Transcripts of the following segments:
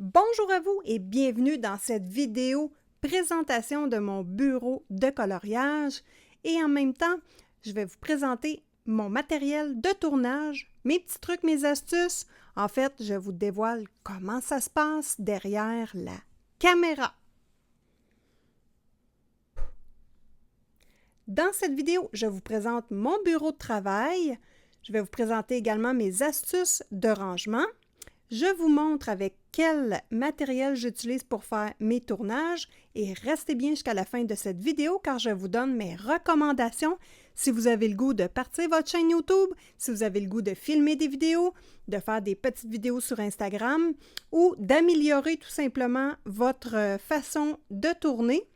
Bonjour à vous et bienvenue dans cette vidéo présentation de mon bureau de coloriage et en même temps, je vais vous présenter mon matériel de tournage, mes petits trucs, mes astuces. En fait, je vous dévoile comment ça se passe derrière la caméra. Dans cette vidéo, je vous présente mon bureau de travail. Je vais vous présenter également mes astuces de rangement. Je vous montre avec quel matériel j'utilise pour faire mes tournages et restez bien jusqu'à la fin de cette vidéo car je vous donne mes recommandations si vous avez le goût de partir votre chaîne YouTube, si vous avez le goût de filmer des vidéos, de faire des petites vidéos sur Instagram ou d'améliorer tout simplement votre façon de tourner.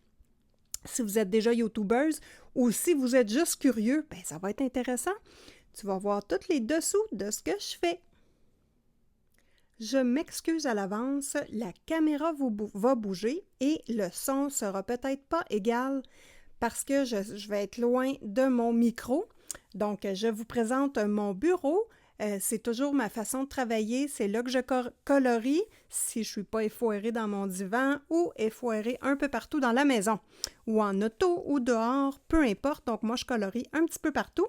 Si vous êtes déjà YouTubeuse ou si vous êtes juste curieux, ben ça va être intéressant. Tu vas voir tous les dessous de ce que je fais. Je m'excuse à l'avance, la caméra va bouger et le son sera peut-être pas égal parce que je vais être loin de mon micro. Donc, je vous présente mon bureau. C'est toujours ma façon de travailler. C'est là que je colorie si je ne suis pas effoirée dans mon divan ou effoirée un peu partout dans la maison ou en auto ou dehors, peu importe. Donc, moi, je colorie un petit peu partout.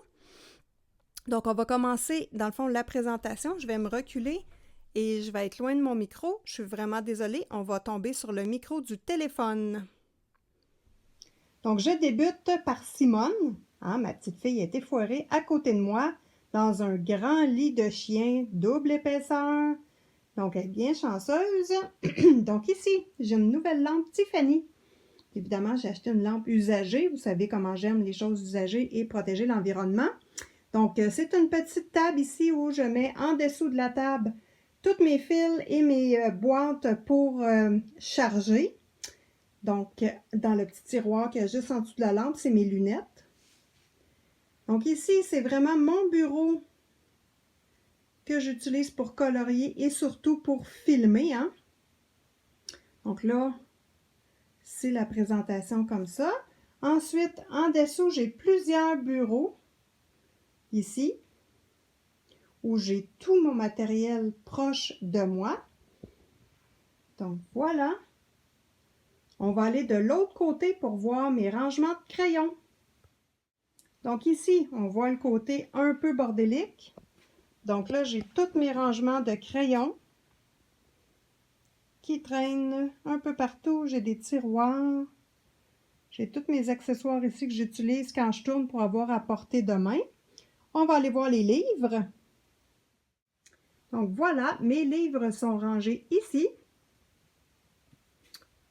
Donc, on va commencer, dans le fond, la présentation. Je vais me reculer et je vais être loin de mon micro. Je suis vraiment désolée, on va tomber sur le micro du téléphone. Donc, je débute par Simone. Hein, ma petite fille est effoirée à côté de moi dans un grand lit de chien, double épaisseur. Donc, elle est bien chanceuse. Donc, ici, j'ai une nouvelle lampe Tiffany. Évidemment, j'ai acheté une lampe usagée. Vous savez comment j'aime les choses usagées et protéger l'environnement. Donc, c'est une petite table ici où je mets en dessous de la table tous mes fils et mes boîtes pour charger. Donc, dans le petit tiroir qui est juste en dessous de la lampe, c'est mes lunettes. Donc ici, c'est vraiment mon bureau que j'utilise pour colorier et surtout pour filmer. Hein? Donc là, c'est la présentation comme ça. Ensuite, en dessous, j'ai plusieurs bureaux ici, où j'ai tout mon matériel proche de moi. Donc voilà. On va aller de l'autre côté pour voir mes rangements de crayons. Donc ici, on voit le côté un peu bordélique. Donc là, j'ai tous mes rangements de crayons qui traînent un peu partout. J'ai des tiroirs. J'ai tous mes accessoires ici que j'utilise quand je tourne pour avoir à portée de main. On va aller voir les livres. Donc voilà, mes livres sont rangés ici.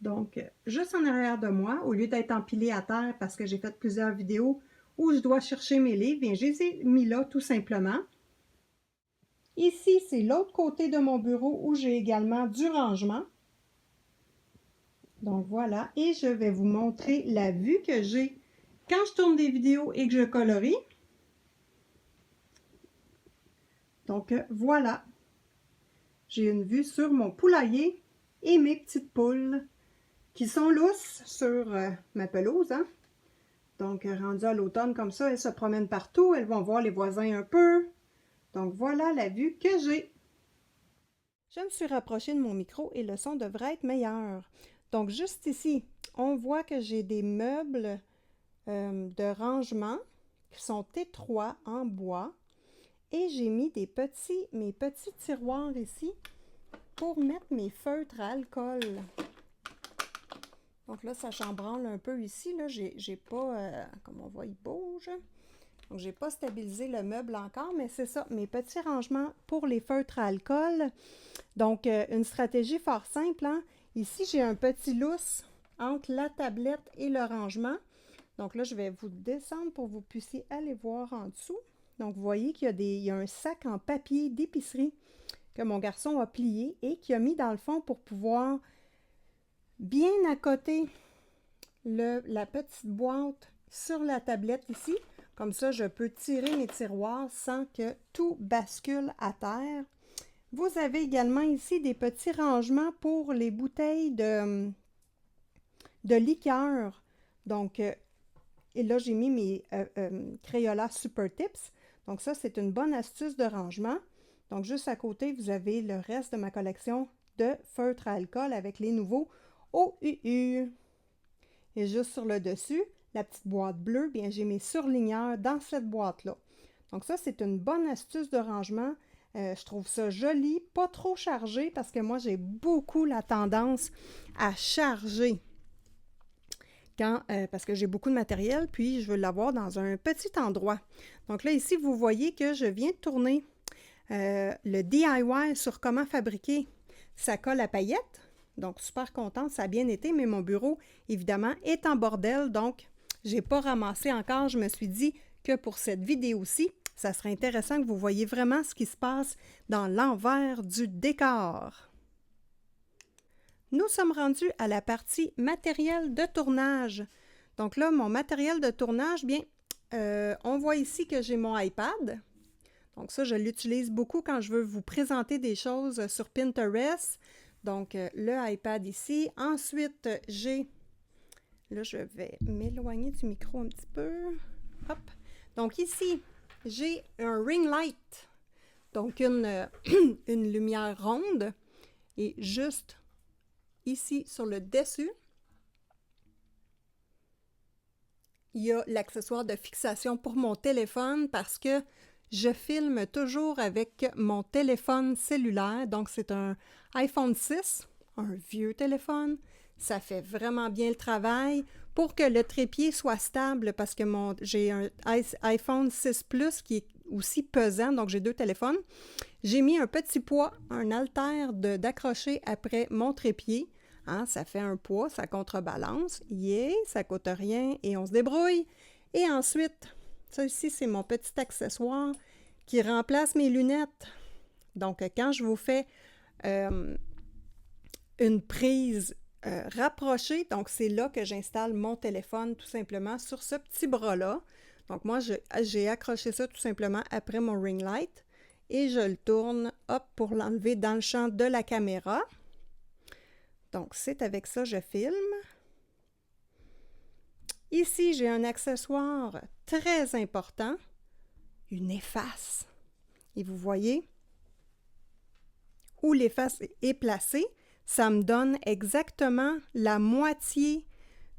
Donc, juste en arrière de moi, au lieu d'être empilés à terre parce que j'ai fait plusieurs vidéos où je dois chercher mes livres, bien, je les ai mis là tout simplement. Ici, c'est l'autre côté de mon bureau où j'ai également du rangement. Donc voilà, et je vais vous montrer la vue que j'ai quand je tourne des vidéos et que je colorie. Donc voilà, j'ai une vue sur mon poulailler et mes petites poules qui sont lousses sur ma pelouse. Hein? Donc, rendues à l'automne comme ça, elles se promènent partout, elles vont voir les voisins un peu. Donc, voilà la vue que j'ai. Je me suis rapprochée de mon micro et le son devrait être meilleur. Donc, juste ici, on voit que j'ai des meubles de rangement qui sont étroits en bois. Et j'ai mis mes petits tiroirs ici pour mettre mes feutres à alcool. Donc là, ça chambranle un peu ici. Là, j'ai pas, comme on voit, il bouge. Donc, j'ai pas stabilisé le meuble encore, mais c'est ça, mes petits rangements pour les feutres à alcool. Donc, une stratégie fort simple. Hein? Ici, j'ai un petit lousse entre la tablette et le rangement. Donc là, je vais vous descendre pour que vous puissiez aller voir en dessous. Donc, vous voyez qu'il y a un sac en papier d'épicerie que mon garçon a plié et qui a mis dans le fond pour pouvoir bien accoter la petite boîte sur la tablette ici. Comme ça, je peux tirer mes tiroirs sans que tout bascule à terre. Vous avez également ici des petits rangements pour les bouteilles de liqueur. Donc, et là, j'ai mis mes Crayola Super Tips. Donc ça, c'est une bonne astuce de rangement. Donc, juste à côté, vous avez le reste de ma collection de feutre à alcool avec les nouveaux OUU. Et juste sur le dessus, la petite boîte bleue, bien j'ai mes surligneurs dans cette boîte-là. Donc ça, c'est une bonne astuce de rangement. Je trouve ça joli, pas trop chargé parce que moi, j'ai beaucoup la tendance à charger parce que j'ai beaucoup de matériel, puis je veux l'avoir dans un petit endroit. Donc là, ici, vous voyez que je viens de tourner le DIY sur comment fabriquer sa colle à paillettes. Donc, super contente, ça a bien été, mais mon bureau, évidemment, est en bordel, donc je n'ai pas ramassé encore. Je me suis dit que pour cette vidéo-ci, ça serait intéressant que vous voyez vraiment ce qui se passe dans l'envers du décor. Nous sommes rendus à la partie matériel de tournage. Donc là, mon matériel de tournage, bien, on voit ici que j'ai mon iPad. Donc ça, je l'utilise beaucoup quand je veux vous présenter des choses sur Pinterest. Donc, le iPad ici. Ensuite, j'ai... Là, je vais m'éloigner du micro un petit peu. Hop! Donc ici, j'ai un ring light. Donc, une lumière ronde. Et juste ici, sur le dessus, il y a l'accessoire de fixation pour mon téléphone parce que je filme toujours avec mon téléphone cellulaire. Donc, c'est un iPhone 6, un vieux téléphone. Ça fait vraiment bien le travail pour que le trépied soit stable parce que j'ai un iPhone 6 Plus qui est aussi pesant. Donc, j'ai deux téléphones. J'ai mis un petit poids, un haltère d'accrocher après mon trépied. Hein, ça fait un poids, ça contrebalance. Yeah, ça ne coûte rien et on se débrouille. Et ensuite, ça ici, c'est mon petit accessoire qui remplace mes lunettes. Donc, quand je vous fais une prise rapprochée, donc c'est là que j'installe mon téléphone tout simplement sur ce petit bras-là. Donc, moi, j'ai accroché ça tout simplement après mon ring light et je le tourne, hop, pour l'enlever dans le champ de la caméra. Donc, c'est avec ça que je filme. Ici, j'ai un accessoire très important, une efface. Et vous voyez où l'efface est placée, ça me donne exactement la moitié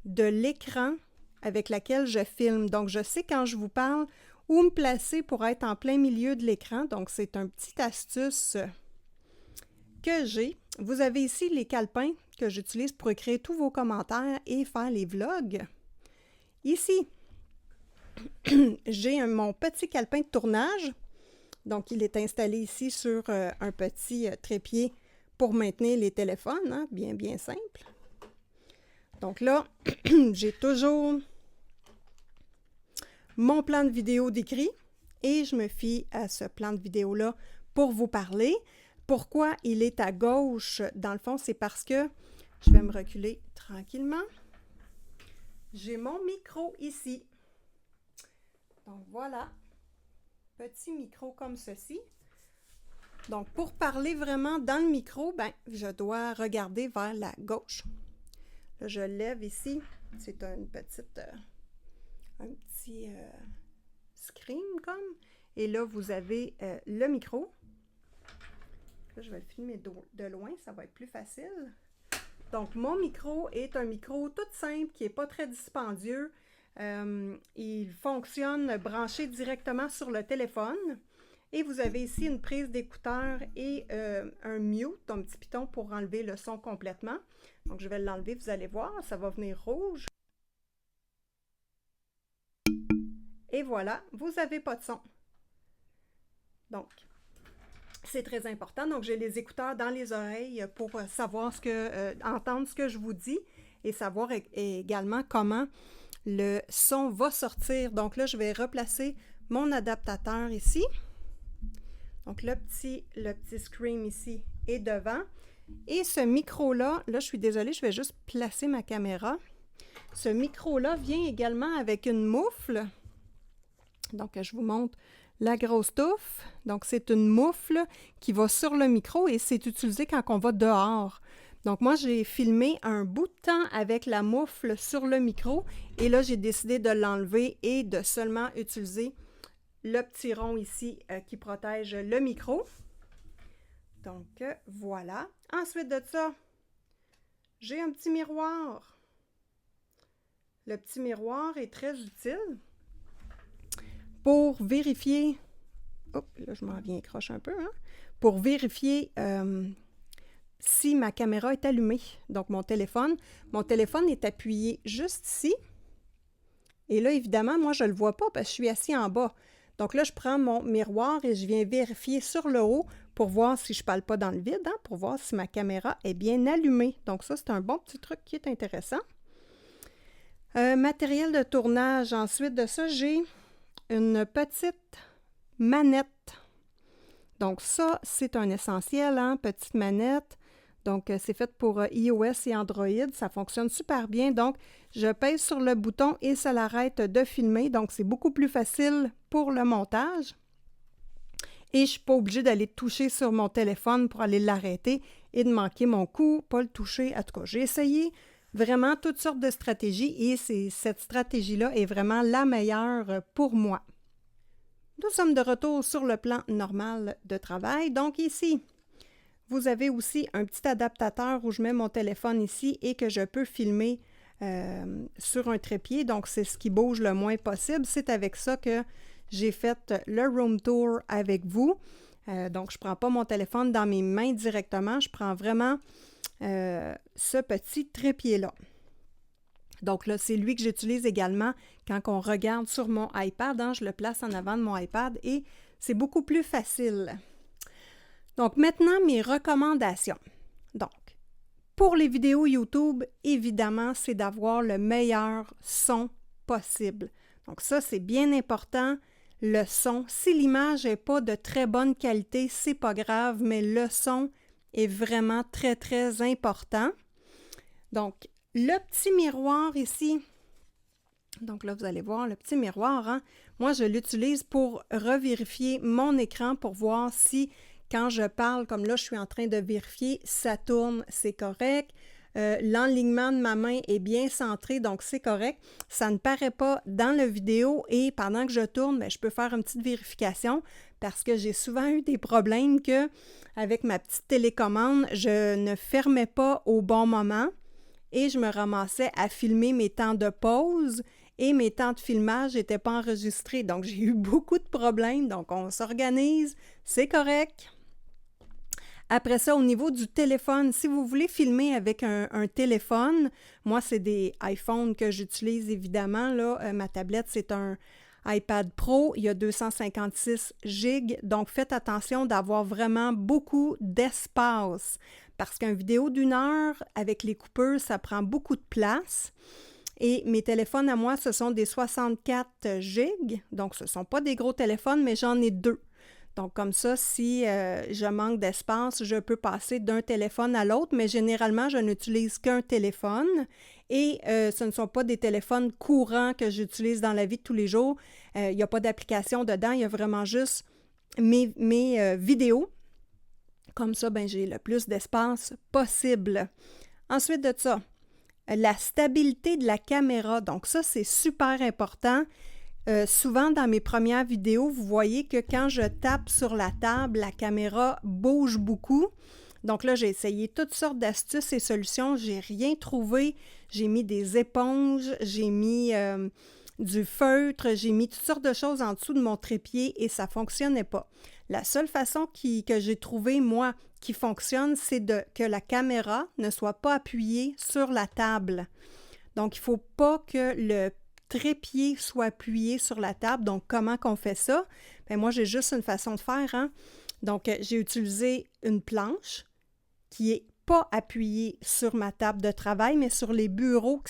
de l'écran avec laquelle je filme. Donc, je sais quand je vous parle où me placer pour être en plein milieu de l'écran. Donc, c'est une petite astuce que j'ai. Vous avez ici les calepins que j'utilise pour écrire tous vos commentaires et faire les vlogs. Ici, j'ai mon petit calepin de tournage. Donc, il est installé ici sur un petit trépied pour maintenir les téléphones, hein, bien, bien simple. Donc là, j'ai toujours mon plan de vidéo décrit et je me fie à ce plan de vidéo-là pour vous parler. Pourquoi il est à gauche? Dans le fond, c'est parce que, je vais me reculer tranquillement, j'ai mon micro ici. Donc voilà, petit micro comme ceci. Donc pour parler vraiment dans le micro, ben, je dois regarder vers la gauche. Là, je lève ici, c'est un petit screen comme. Et là, vous avez le micro. Là, je vais le filmer de loin, ça va être plus facile. Donc, mon micro est un micro tout simple, qui n'est pas très dispendieux. Il fonctionne branché directement sur le téléphone. Et vous avez ici une prise d'écouteur et un mute, un petit piton pour enlever le son complètement. Donc, je vais l'enlever, vous allez voir, ça va venir rouge. Et voilà, vous n'avez pas de son. Donc, c'est très important. Donc, j'ai les écouteurs dans les oreilles pour savoir entendre ce que je vous dis et savoir également comment le son va sortir. Donc là, je vais replacer mon adaptateur ici. Donc, le petit screen ici est devant. Et ce micro-là, là, je suis désolée, je vais juste placer ma caméra. Ce micro-là vient également avec une moufle. Donc, je vous montre la grosse touffe. Donc, c'est une moufle qui va sur le micro et c'est utilisé quand on va dehors. Donc, moi, j'ai filmé un bout de temps avec la moufle sur le micro et là, j'ai décidé de l'enlever et de seulement utiliser le petit rond ici qui protège le micro. Donc, voilà. Ensuite de ça, j'ai un petit miroir. Le petit miroir est très utile pour vérifier... Hop, là, je m'en viens croche un peu, hein? Pour vérifier si ma caméra est allumée. Donc, mon téléphone est appuyé juste ici. Et là, évidemment, moi, je ne le vois pas parce que je suis assis en bas. Donc là, je prends mon miroir et je viens vérifier sur le haut pour voir si je ne parle pas dans le vide, hein, pour voir si ma caméra est bien allumée. Donc ça, c'est un bon petit truc qui est intéressant. Matériel de tournage. Ensuite de ça, j'ai une petite manette. Donc ça, c'est un essentiel, hein, petite manette. Donc, c'est fait pour iOS et Android. Ça fonctionne super bien. Donc, je pèse sur le bouton et ça l'arrête de filmer. Donc, c'est beaucoup plus facile pour le montage. Et je ne suis pas obligée d'aller toucher sur mon téléphone pour aller l'arrêter et de manquer mon coup, pas le toucher. En tout cas, j'ai essayé vraiment toutes sortes de stratégies et cette stratégie-là est vraiment la meilleure pour moi. Nous sommes de retour sur le plan normal de travail. Donc, ici, vous avez aussi un petit adaptateur où je mets mon téléphone ici et que je peux filmer sur un trépied. Donc, c'est ce qui bouge le moins possible. C'est avec ça que j'ai fait le room tour avec vous. Donc, je ne prends pas mon téléphone dans mes mains directement. Je prends vraiment ce petit trépied-là. Donc là, c'est lui que j'utilise également quand on regarde sur mon iPad. Hein, je le place en avant de mon iPad et c'est beaucoup plus facile. Donc, maintenant, mes recommandations. Donc, pour les vidéos YouTube, évidemment, c'est d'avoir le meilleur son possible. Donc, ça, c'est bien important. Le son, si l'image n'est pas de très bonne qualité, c'est pas grave, mais le son est vraiment très, très important. Donc, le petit miroir ici, donc là, vous allez voir le petit miroir, hein? Moi, je l'utilise pour revérifier mon écran pour voir si quand je parle, comme là, je suis en train de vérifier, ça tourne, c'est correct. L'enlignement de ma main est bien centré, donc c'est correct. Ça ne paraît pas dans la vidéo et pendant que je tourne, bien, je peux faire une petite vérification parce que j'ai souvent eu des problèmes que avec ma petite télécommande, je ne fermais pas au bon moment et je me ramassais à filmer mes temps de pause et mes temps de filmage n'étaient pas enregistrés. Donc, j'ai eu beaucoup de problèmes. Donc, on s'organise, c'est correct. Après ça, au niveau du téléphone, si vous voulez filmer avec un téléphone, moi, c'est des iPhones que j'utilise évidemment. Là, ma tablette, c'est un iPad Pro. Il y a 256 GB. Donc, faites attention d'avoir vraiment beaucoup d'espace parce qu'une vidéo d'1 heure avec les coupeurs, ça prend beaucoup de place. Et mes téléphones à moi, ce sont des 64 GB. Donc, ce ne sont pas des gros téléphones, mais j'en ai 2. Donc, comme ça, si je manque d'espace, je peux passer d'un téléphone à l'autre, mais généralement, je n'utilise qu'un téléphone et ce ne sont pas des téléphones courants que j'utilise dans la vie de tous les jours. Il n'y a pas d'application dedans, il y a vraiment juste mes vidéos. Comme ça, ben, j'ai le plus d'espace possible. Ensuite de ça, la stabilité de la caméra. Donc, ça, c'est super important. Souvent, dans mes premières vidéos, vous voyez que quand je tape sur la table, la caméra bouge beaucoup. Donc là, j'ai essayé toutes sortes d'astuces et solutions. J'ai rien trouvé. J'ai mis des éponges, j'ai mis du feutre, j'ai mis toutes sortes de choses en dessous de mon trépied et ça ne fonctionnait pas. La seule façon que j'ai trouvé, moi, qui fonctionne, c'est que la caméra ne soit pas appuyée sur la table. Donc, il ne faut pas que le trépied soit appuyé sur la table. Donc, comment qu'on fait ça? Bien, moi, j'ai juste une façon de faire. Hein? Donc, j'ai utilisé une planche qui n'est pas appuyée sur ma table de travail, mais sur les bureaux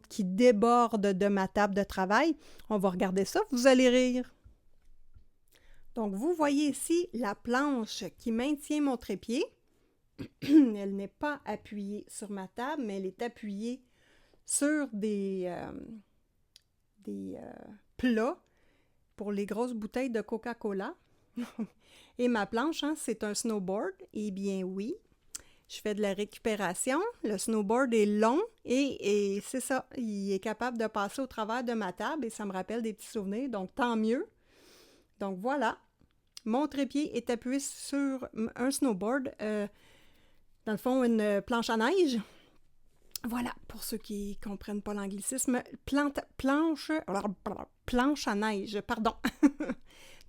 qui débordent de ma table de travail. On va regarder ça, vous allez rire. Donc, vous voyez ici la planche qui maintient mon trépied. Elle n'est pas appuyée sur ma table, mais elle est appuyée sur des plats pour les grosses bouteilles de Coca-Cola. Et ma planche, hein, c'est un snowboard. Eh bien oui, je fais de la récupération. Le snowboard est long et c'est ça, il est capable de passer au travers de ma table et ça me rappelle des petits souvenirs, donc tant mieux. Donc voilà. mon trépied est appuyé sur un snowboard, dans le fond, une planche à neige. Voilà, pour ceux qui ne comprennent pas l'anglicisme, planche à neige, pardon.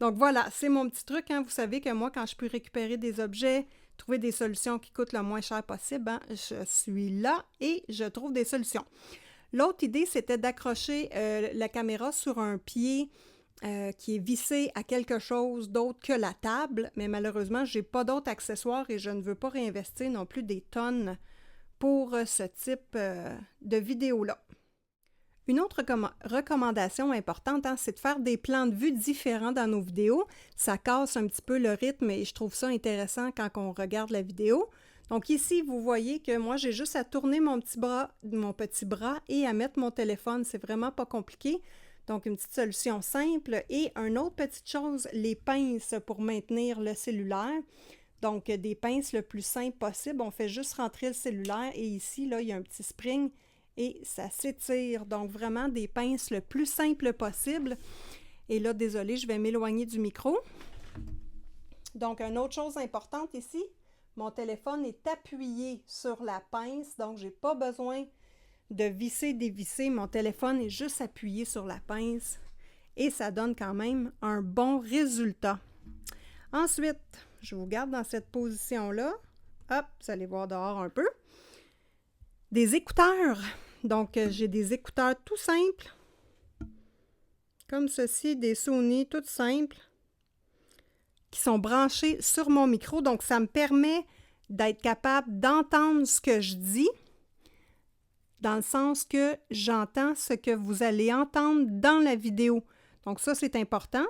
Donc voilà, c'est mon petit truc, hein. Vous savez que moi, quand je peux récupérer des objets, trouver des solutions qui coûtent le moins cher possible, hein, je suis là et je trouve des solutions. L'autre idée, c'était d'accrocher la caméra sur un pied qui est vissé à quelque chose d'autre que la table, mais malheureusement, je n'ai pas d'autres accessoires et je ne veux pas réinvestir non plus des tonnes pour ce type de vidéo-là. Une autre recommandation importante, hein, c'est de faire des plans de vue différents dans nos vidéos. Ça casse un petit peu le rythme et je trouve ça intéressant quand on regarde la vidéo. Donc ici, vous voyez que moi, j'ai juste à tourner mon petit bras et à mettre mon téléphone. C'est vraiment pas compliqué. Donc, une petite solution simple. Et une autre petite chose, les pinces pour maintenir le cellulaire. Donc, des pinces le plus simple possible. On fait juste rentrer le cellulaire et ici, là, il y a un petit spring et ça s'étire. Donc, vraiment des pinces le plus simple possible. Et là, désolé, je vais m'éloigner du micro. Donc, une autre chose importante ici, mon téléphone est appuyé sur la pince. Donc, je n'ai pas besoin de visser, dévisser. Mon téléphone est juste appuyé sur la pince et ça donne quand même un bon résultat. Ensuite, je vous garde dans cette position-là. Hop, vous allez voir dehors un peu. Des écouteurs. Donc, j'ai des écouteurs tout simples, comme ceci, des Sony tout simples, qui sont branchés sur mon micro. Donc, ça me permet d'être capable d'entendre ce que je dis, dans le sens que j'entends ce que vous allez entendre dans la vidéo. Donc, ça, c'est important,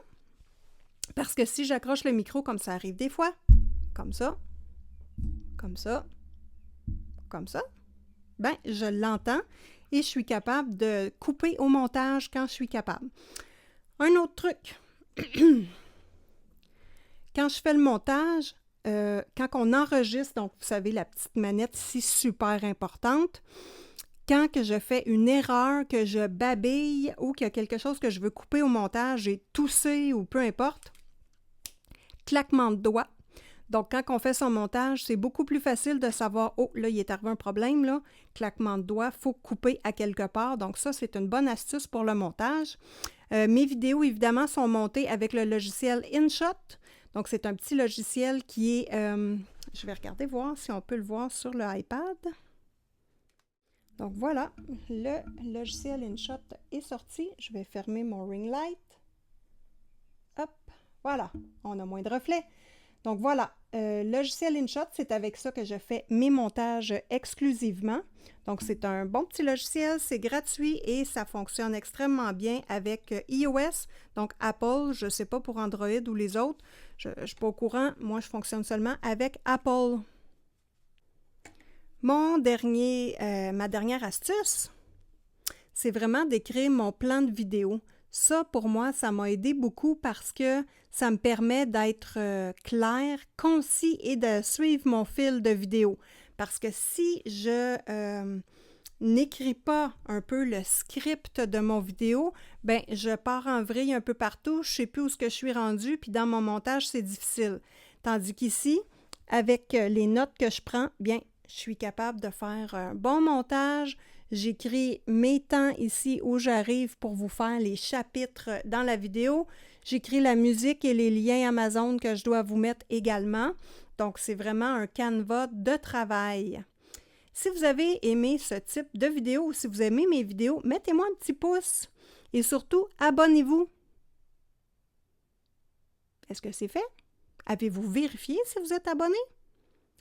parce que si j'accroche le micro comme ça arrive des fois, comme ça, comme ça, comme ça, ben, je l'entends et je suis capable de couper au montage quand je suis capable. Un autre truc, quand je fais le montage, quand on enregistre, donc vous savez, la petite manette ici, super importante, quand que je fais une erreur, que je babille ou qu'il y a quelque chose que je veux couper au montage, j'ai toussé ou peu importe, claquement de doigts. Donc, quand on fait son montage, c'est beaucoup plus facile de savoir « Oh, là, il est arrivé un problème, là. » Claquement de doigts, il faut couper à quelque part. Donc, ça, c'est une bonne astuce pour le montage. Mes vidéos, évidemment, sont montées avec le logiciel InShot. Donc, c'est un petit logiciel qui est... je vais regarder, voir si on peut le voir sur le iPad. Donc, voilà, le logiciel InShot est sorti. Je vais fermer mon ring light. Hop, voilà, on a moins de reflets. Donc voilà, logiciel InShot, c'est avec ça que je fais mes montages exclusivement. Donc c'est un bon petit logiciel, c'est gratuit et ça fonctionne extrêmement bien avec iOS. Donc Apple, je ne sais pas pour Android ou les autres, je ne suis pas au courant, moi je fonctionne seulement avec Apple. Ma dernière astuce, c'est vraiment d'écrire mon plan de vidéo. Ça, pour moi, ça m'a aidé beaucoup parce que ça me permet d'être clair, concis et de suivre mon fil de vidéo. Parce que si je n'écris pas un peu le script de mon vidéo, ben je pars en vrille un peu partout, je ne sais plus où je suis rendue, puis dans mon montage, c'est difficile. Tandis qu'ici, avec les notes que je prends, bien, je suis capable de faire un bon montage. J'écris mes temps ici où j'arrive pour vous faire les chapitres dans la vidéo. J'écris la musique et les liens Amazon que je dois vous mettre également. Donc, c'est vraiment un canevas de travail. Si vous avez aimé ce type de vidéo ou si vous aimez mes vidéos, mettez-moi un petit pouce et surtout, abonnez-vous. Est-ce que c'est fait? Avez-vous vérifié si vous êtes abonné?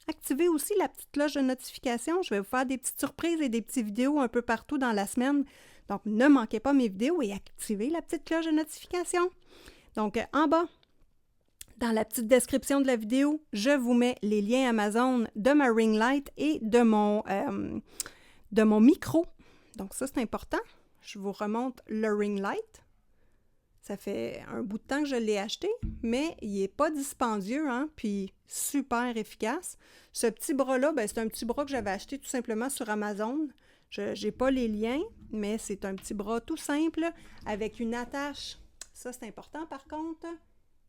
Activez aussi la petite cloche de notification. Je vais vous faire des petites surprises et des petites vidéos un peu partout dans la semaine. Donc, ne manquez pas mes vidéos et activez la petite cloche de notification. Donc, en bas, dans la petite description de la vidéo, je vous mets les liens Amazon de ma ring light et de mon micro. Donc, ça, c'est important. Je vous remonte le ring light. Ça fait un bout de temps que je l'ai acheté, mais il n'est pas dispendieux, hein, puis super efficace. Ce petit bras-là, ben, c'est un petit bras que j'avais acheté tout simplement sur Amazon. Je n'ai pas les liens, mais c'est un petit bras tout simple avec une attache. Ça, c'est important par contre.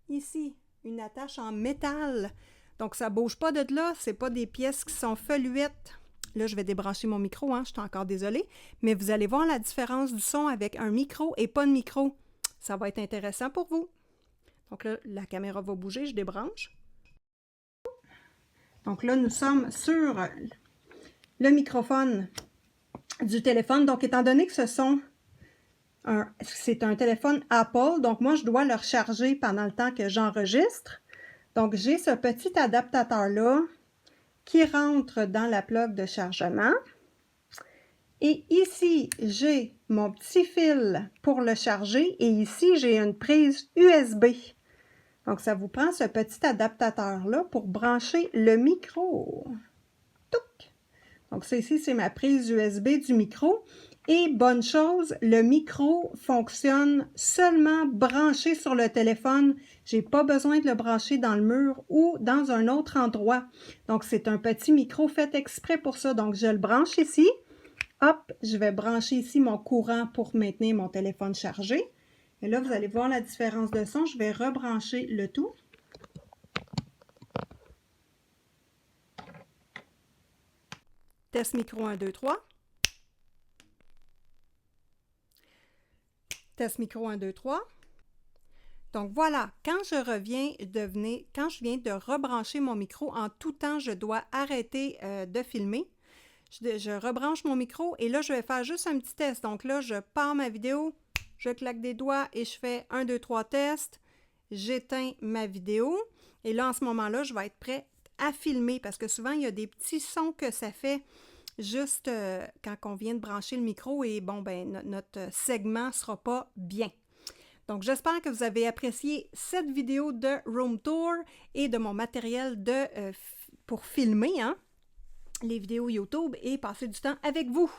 Ici, une attache en métal. Donc, ça ne bouge pas de là. Ce n'est pas des pièces qui sont feluettes. Là, je vais débrancher mon micro, hein, je suis encore désolée. Mais vous allez voir la différence du son avec un micro et pas de micro. Ça va être intéressant pour vous. Donc là, la caméra va bouger, je débranche. Donc là, nous sommes sur le microphone du téléphone. Donc, étant donné que c'est un téléphone Apple, donc moi, je dois le recharger pendant le temps que j'enregistre. Donc, j'ai ce petit adaptateur-là qui rentre dans la plug de chargement. Et ici, j'ai mon petit fil pour le charger et ici, j'ai une prise USB. Donc, ça vous prend ce petit adaptateur-là pour brancher le micro. Touc! Donc, ça ici, c'est ma prise USB du micro. Et bonne chose, le micro fonctionne seulement branché sur le téléphone. Je n'ai pas besoin de le brancher dans le mur ou dans un autre endroit. Donc, c'est un petit micro fait exprès pour ça. Donc, je le branche ici. Hop, je vais brancher ici mon courant pour maintenir mon téléphone chargé. Et là, vous allez voir la différence de son. Je vais rebrancher le tout. Test micro 1, 2, 3. Test micro 1, 2, 3. Donc voilà, quand je viens de rebrancher mon micro, en tout temps, je dois arrêter de filmer. Je rebranche mon micro et là, je vais faire juste un petit test. Donc là, je pars ma vidéo, je claque des doigts et je fais 1, 2, 3 tests. J'éteins ma vidéo et là, en ce moment-là, je vais être prête à filmer parce que souvent, il y a des petits sons que ça fait juste quand on vient de brancher le micro et bon, ben notre segment ne sera pas bien. Donc, j'espère que vous avez apprécié cette vidéo de Room Tour et de mon matériel pour filmer les vidéos YouTube et passer du temps avec vous.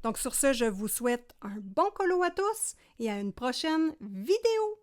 Donc, sur ce, je vous souhaite un bon colo à tous et à une prochaine vidéo.